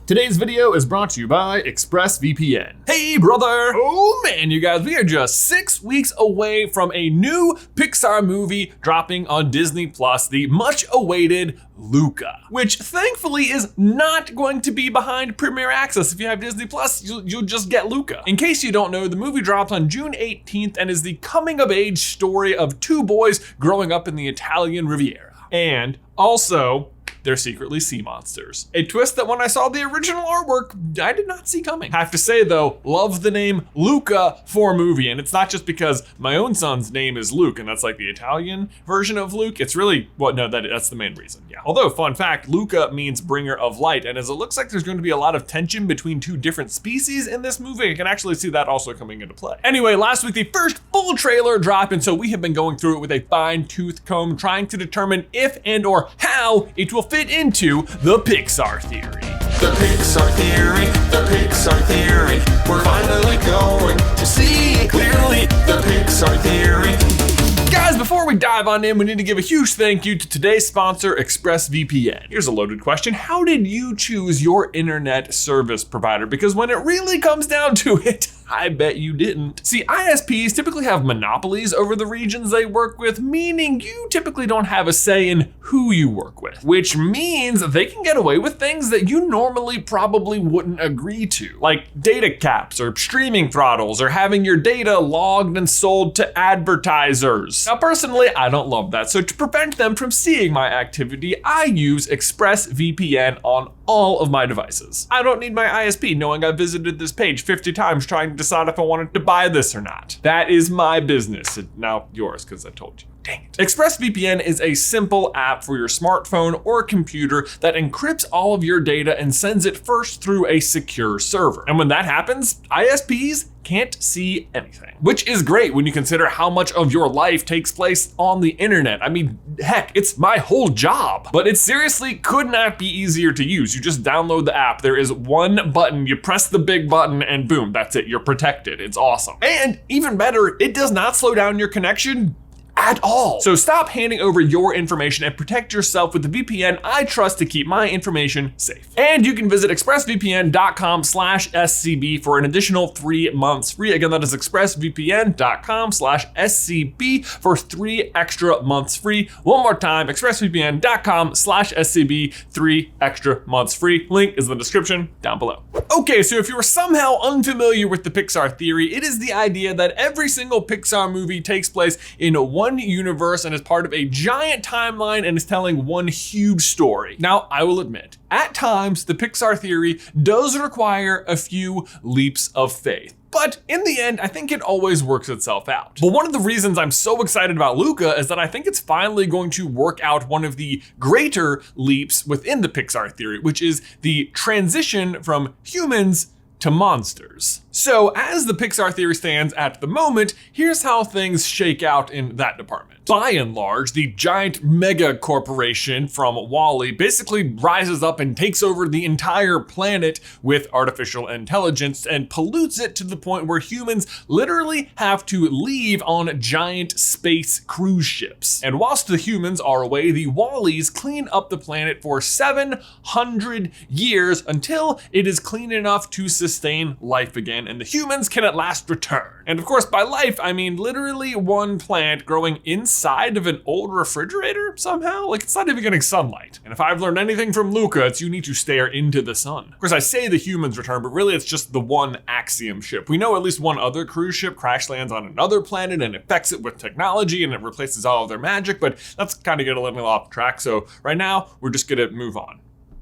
Today's video is brought to you by ExpressVPN. Hey brother! Oh man, you guys, we are just 6 weeks away from a new Pixar movie dropping on Disney Plus, the much awaited Luca, which thankfully is not going to be behind Premier Access. If you have Disney Plus, you'll just get Luca. In case you don't know, the movie dropped on June 18th and is the coming of age story of two boys growing up in the Italian Riviera. And also, they're secretly sea monsters. A twist that when I saw the original artwork, I did not see coming. I have to say though, love the name Luca for a movie. And it's not just because my own son's name is Luke and that's like the Italian version of Luke. It's really, that's the main reason, yeah. Although fun fact, Luca means bringer of light. And as it looks like there's going to be a lot of tension between two different species in this movie, I can actually see that also coming into play. Anyway, last week, the first full trailer dropped. And so we have been going through it with a fine-tooth comb, trying to determine if and or how it will fit into the Pixar Theory. The Pixar Theory, the Pixar Theory. We're finally going to see it clearly. The Pixar Theory. Guys, before we dive on in, we need to give a huge thank you to today's sponsor, ExpressVPN. Here's a loaded question. How did you choose your internet service provider? Because when it really comes down to it, I bet you didn't. See, ISPs typically have monopolies over the regions they work with, meaning you typically don't have a say in who you work with, which means they can get away with things that you normally probably wouldn't agree to, like data caps or streaming throttles or having your data logged and sold to advertisers. Now, personally, I don't love that. So to prevent them from seeing my activity, I use ExpressVPN on all of my devices. I don't need my ISP knowing I visited this page 50 times trying to decide if I wanted to buy this or not. That is my business. Now yours, because I told you. Dang it. ExpressVPN is a simple app for your smartphone or computer that encrypts all of your data and sends it first through a secure server. And when that happens, ISPs can't see anything, which is great when you consider how much of your life takes place on the internet. I mean, heck, it's my whole job, but it seriously could not be easier to use. You just download the app. There is one button, you press the big button and boom, that's it. You're protected. It's awesome. And even better, it does not slow down your connection at all. So stop handing over your information and protect yourself with the VPN I trust to keep my information safe. And you can visit expressvpn.com/SCB for an additional 3 months free. Again, that is expressvpn.com/SCB for 3 extra months free. One more time, expressvpn.com/SCB, 3 extra months free. Link is in the description down below. Okay, so if you are somehow unfamiliar with the Pixar Theory, it is the idea that every single Pixar movie takes place in one universe and is part of a giant timeline and is telling one huge story. Now, I will admit, at times, the Pixar Theory does require a few leaps of faith. But in the end, I think it always works itself out. But one of the reasons I'm so excited about Luca is that I think it's finally going to work out one of the greater leaps within the Pixar Theory, which is the transition from humans to monsters. So as the Pixar Theory stands at the moment, here's how things shake out in that department. By and large, the giant mega corporation from WALL-E basically rises up and takes over the entire planet with artificial intelligence and pollutes it to the point where humans literally have to leave on giant space cruise ships. And whilst the humans are away, the WALL-Es clean up the planet for 700 years until it is clean enough to sustain life again, and the humans can at last return. And of course, by life, I mean literally one plant growing inside of an old refrigerator somehow. Like, it's not even getting sunlight. And if I've learned anything from Luca, it's you need to stare into the sun. Of course, I say the humans return, but really it's just the one Axiom ship. We know at least one other cruise ship crash lands on another planet and affects it with technology and it replaces all of their magic, but that's kind of gonna let me off track. So right now, we're just gonna move on.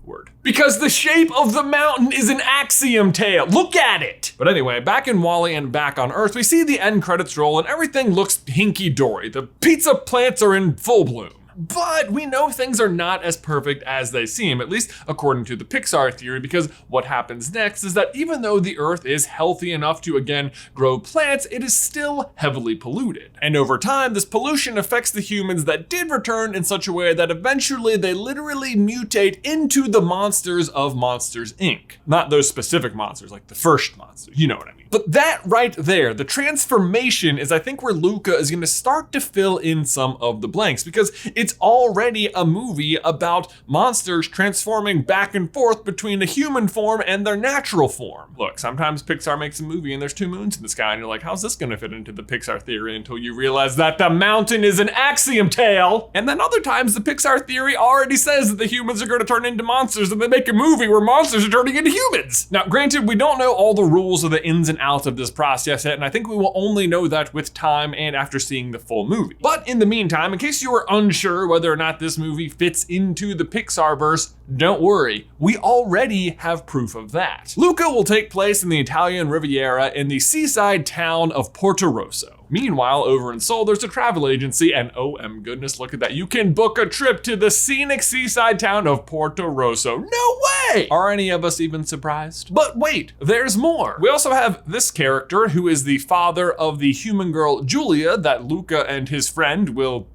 Word. Because the shape of the mountain is an axiom tail. Look at it. But anyway, back in WALL-E and back on Earth, we see the end credits roll and everything looks hinky-dory. The pizza plants are in full bloom. But we know things are not as perfect as they seem, at least according to the Pixar Theory, because what happens next is that even though the Earth is healthy enough to again grow plants, it is still heavily polluted. And over time, this pollution affects the humans that did return in such a way that eventually they literally mutate into the monsters of Monsters, Inc. Not those specific monsters, like the first monsters, you know what I mean. But that right there, the transformation is I think where Luca is gonna start to fill in some of the blanks, because it's already a movie about monsters transforming back and forth between a human form and their natural form. Look, sometimes Pixar makes a movie and there's 2 moons in the sky and you're like, how's this gonna fit into the Pixar theory, until you realize that the mountain is an axiom tail. And then other times the Pixar theory already says that the humans are gonna turn into monsters, and they make a movie where monsters are turning into humans. Now, granted, we don't know all the rules or the ins and outs of this process yet, and I think we will only know that with time and after seeing the full movie. But in the meantime, in case you were unsure whether or not this movie fits into the Pixar-verse, don't worry, we already have proof of that. Luca will take place in the Italian Riviera in the seaside town of Porto Rosso. Meanwhile, over in Seoul, there's a travel agency, and oh goodness, look at that. You can book a trip to the scenic seaside town of Porto Rosso. No way! Are any of us even surprised? But wait, there's more. We also have this character who is the father of the human girl Julia that Luca and his friend will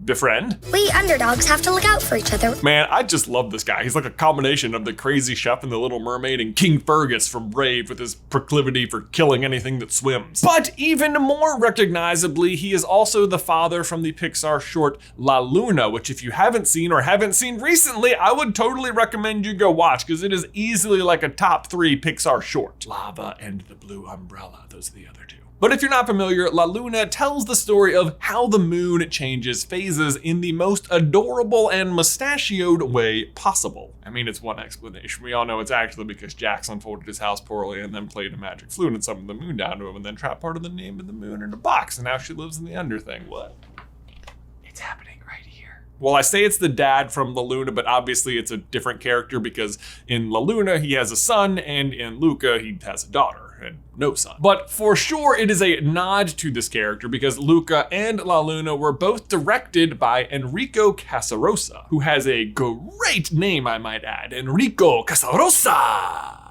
befriend. We underdogs have to look out for each other. Man, I just love this guy. He's like a combination of the crazy chef in The Little Mermaid and King Fergus from Brave, with his proclivity for killing anything that swims. But even more recognizably, he is also the father from the Pixar short La Luna, which if you haven't seen or haven't seen recently, I would totally recommend you go watch, because it is easily like a top 3 Pixar short. Lava and the Blue Umbrella, those are the other 2. But if you're not familiar, La Luna tells the story of how the moon changes phases in the most adorable and mustachioed way possible. I mean, it's one explanation. We all know it's actually because Jax unfolded his house poorly and then played a magic flute and summoned the moon down to him and then trapped part of the name of the moon in a box, and now she lives in the underthing. What? It's happening right here. Well, I say it's the dad from La Luna, but obviously it's a different character, because in La Luna he has a son and in Luca he has a daughter and no son. But for sure it is a nod to this character, because Luca and La Luna were both directed by Enrico Casarosa, who has a great name, I might add, Enrico Casarosa.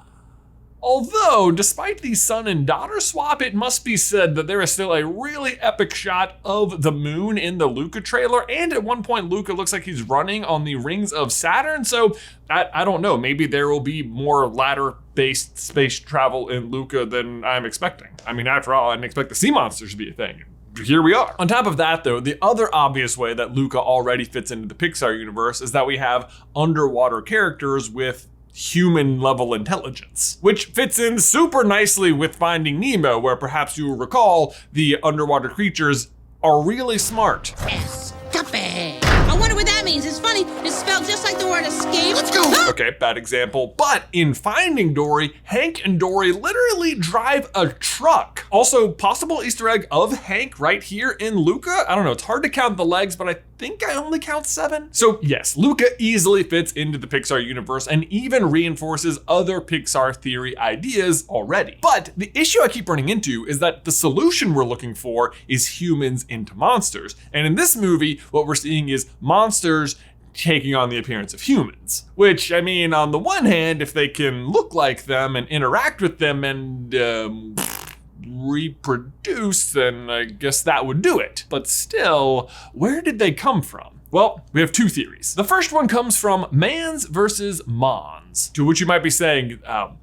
Although, despite the son and daughter swap, it must be said that there is still a really epic shot of the moon in the Luca trailer, and at one point Luca looks like he's running on the rings of Saturn, so I don't know, maybe there will be more ladder-based space travel in Luca than I'm expecting. I mean, after all, I didn't expect the sea monsters to be a thing. Here we are. On top of that though, the other obvious way that Luca already fits into the Pixar universe is that we have underwater characters with human level intelligence, which fits in super nicely with Finding Nemo, where perhaps you will recall the underwater creatures are really smart. Escape. I wonder what that means. It's funny, it's spelled just like the word escape. Let's go. Okay, bad example, but in Finding Dory, Hank and Dory literally drive a truck. Also, possible Easter egg of Hank right here in Luca. I don't know, it's hard to count the legs, but I think I only count 7. So yes, Luca easily fits into the Pixar universe and even reinforces other Pixar theory ideas already. But the issue I keep running into is that the solution we're looking for is humans into monsters. And in this movie, what we're seeing is monsters taking on the appearance of humans. Which, I mean, on the one hand, if they can look like them and interact with them and reproduce, then I guess that would do it. But still, where did they come from? Well, we have 2 theories. The first one comes from Mans versus Mons, to which you might be saying,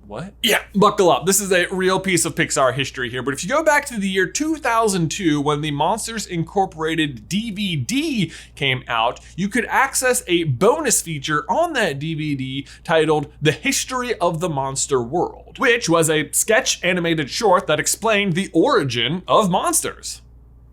what? Yeah, buckle up. This is a real piece of Pixar history here, but if you go back to the year 2002, when the Monsters Incorporated DVD came out, you could access a bonus feature on that DVD titled The History of the Monster World, which was a sketch animated short that explained the origin of monsters.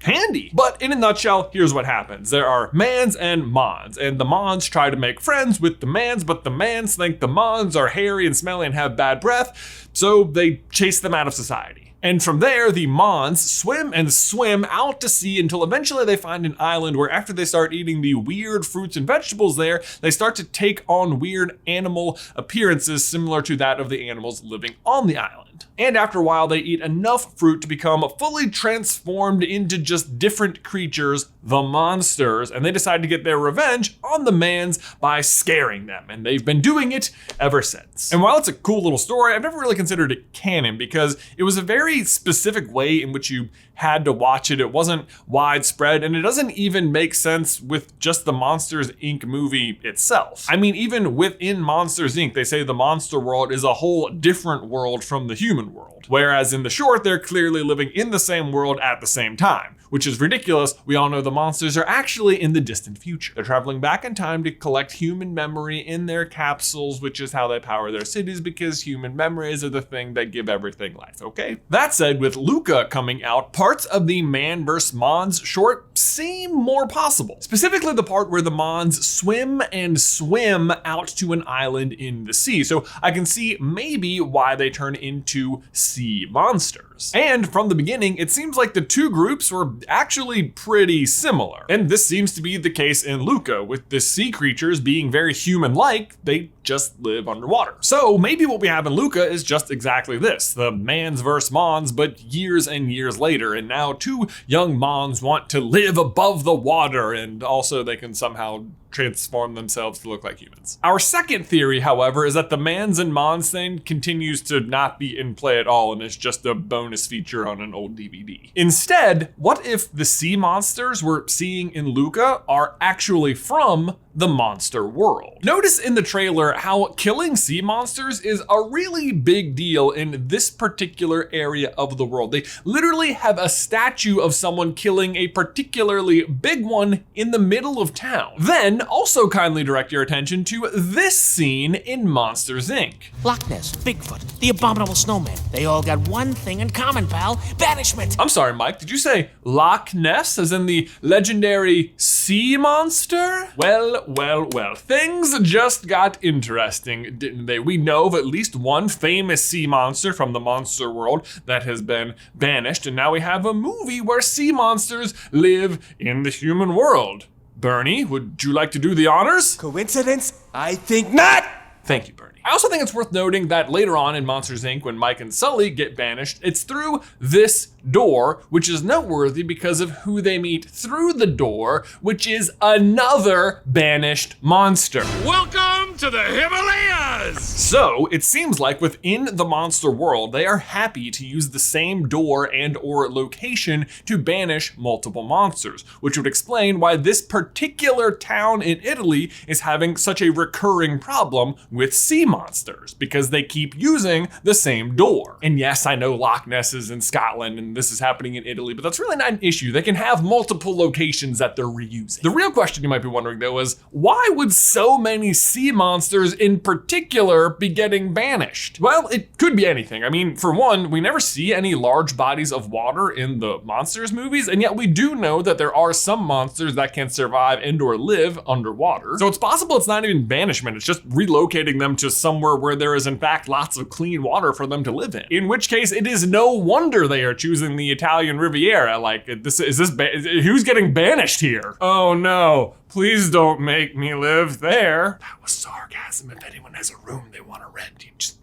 Handy. But in a nutshell, here's what happens. There are Mans and Mons, and the Mons try to make friends with the Mans, but the Mans think the Mons are hairy and smelly and have bad breath, so they chase them out of society. And from there, the Mons swim and swim out to sea until eventually they find an island where, after they start eating the weird fruits and vegetables there, they start to take on weird animal appearances similar to that of the animals living on the island. And after a while, they eat enough fruit to become fully transformed into just different creatures, the monsters, and they decide to get their revenge on the Mans by scaring them, and they've been doing it ever since. And while it's a cool little story, I've never really considered it canon, because it was a very very specific way in which you had to watch it. It wasn't widespread, and it doesn't even make sense with just the Monsters, Inc. movie itself. I mean, even within Monsters, Inc., they say the monster world is a whole different world from the human world. Whereas in the short, they're clearly living in the same world at the same time, which is ridiculous. We all know the monsters are actually in the distant future. They're traveling back in time to collect human memory in their capsules, which is how they power their cities, because human memories are the thing that give everything life, okay? That said, with Luca coming out, parts of the Man vs. Mons short seem more possible. Specifically the part where the Mons swim and swim out to an island in the sea. So I can see maybe why they turn into sea monsters. And from the beginning, it seems like the two groups were actually pretty similar. And this seems to be the case in Luca, with the sea creatures being very human-like. They just live underwater. So maybe what we have in Luca is just exactly this, the Mans vs. Mons, but years and years later. And now two young Mons want to live above the water, and also they can somehow transform themselves to look like humans. Our second theory, however, is that the Mans and Mons thing continues to not be in play at all and is just a bonus feature on an old DVD. Instead, what if the sea monsters we're seeing in Luca are actually from the monster world? Notice in the trailer how killing sea monsters is a really big deal in this particular area of the world. They literally have a statue of someone killing a particularly big one in the middle of town. Then also kindly direct your attention to this scene in Monsters, Inc. Loch Ness, Bigfoot, the Abominable Snowman. They all got one thing in common, pal. Banishment. I'm sorry, Mike, did you say Loch Ness as in the legendary sea monster? Well, things just got interesting, didn't they? We know of at least one famous sea monster from the monster world that has been banished, and now we have a movie where sea monsters live in the human world. Bernie, would you like to do the honors? Coincidence? I think not! Thank you, Bernie. I also think it's worth noting that later on in Monsters, Inc., when Mike and Sully get banished, it's through this door, which is noteworthy because of who they meet through the door, which is another banished monster. Welcome to the Himalayas! So it seems like within the monster world, they are happy to use the same door and or location to banish multiple monsters, which would explain why this particular town in Italy is having such a recurring problem with sea monsters, because they keep using the same door. And yes, I know Loch Ness is in Scotland and this is happening in Italy, but that's really not an issue. They can have multiple locations that they're reusing. The real question you might be wondering though is, why would so many sea monsters in particular be getting banished? Well, it could be anything. I mean, for one, we never see any large bodies of water in the monsters movies, and yet we do know that there are some monsters that can survive and or live underwater. So it's possible it's not even banishment, it's just relocating them to somewhere where there is in fact lots of clean water for them to live in which case it is no wonder they are choosing the Italian Riviera. Like, who's getting banished here? Oh no, please don't make me live there. That was sarcasm. If anyone has a room they want to rent, you just...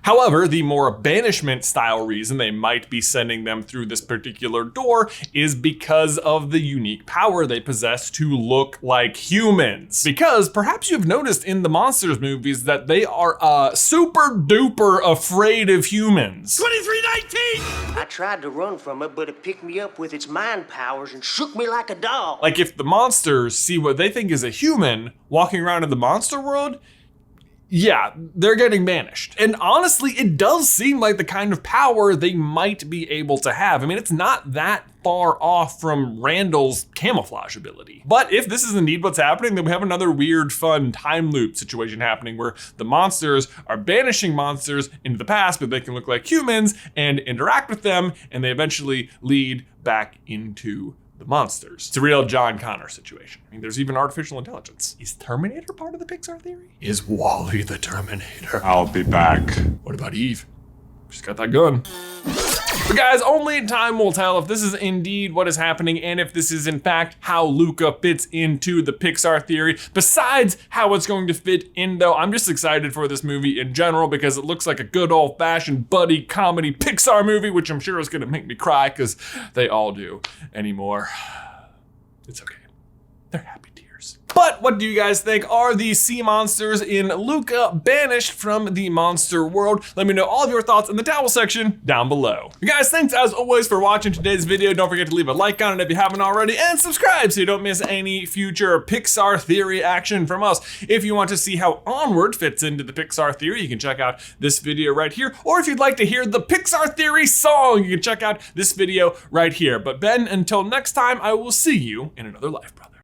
However, the more banishment style reason they might be sending them through this particular door is because of the unique power they possess to look like humans. Because perhaps you've noticed in the monsters movies that they are super duper afraid of humans. 2319! I tried to run from it, but it picked me up with its mind powers and shook me like a dog. Like, if the monsters see what they think is a human walking around in the monster world, yeah, they're getting banished. And honestly, it does seem like the kind of power they might be able to have. I mean, it's not that far off from Randall's camouflage ability. But if this is indeed what's happening, then we have another weird, fun time loop situation happening where the monsters are banishing monsters into the past, but they can look like humans and interact with them, and they eventually lead back into the monsters. It's a real John Connor situation. I mean, there's even artificial intelligence. Is Terminator part of the Pixar theory? Is Wall-E the Terminator? I'll be back. What about Eve? She's got that gun. But guys, only time will tell if this is indeed what is happening and if this is in fact how Luca fits into the Pixar theory. Besides how it's going to fit in though, I'm just excited for this movie in general because it looks like a good old-fashioned buddy comedy Pixar movie, which I'm sure is gonna make me cry because they all do anymore. It's okay. They're happy tears. But what do you guys think? Are the sea monsters in Luca banished from the monster world? Let me know all of your thoughts in the towel section down below. You guys, thanks as always for watching today's video. Don't forget to leave a like on it if you haven't already, and subscribe so you don't miss any future Pixar Theory action from us. If you want to see how Onward fits into the Pixar Theory, you can check out this video right here. Or if you'd like to hear the Pixar Theory song, you can check out this video right here. But Ben, until next time, I will see you in another life, brother.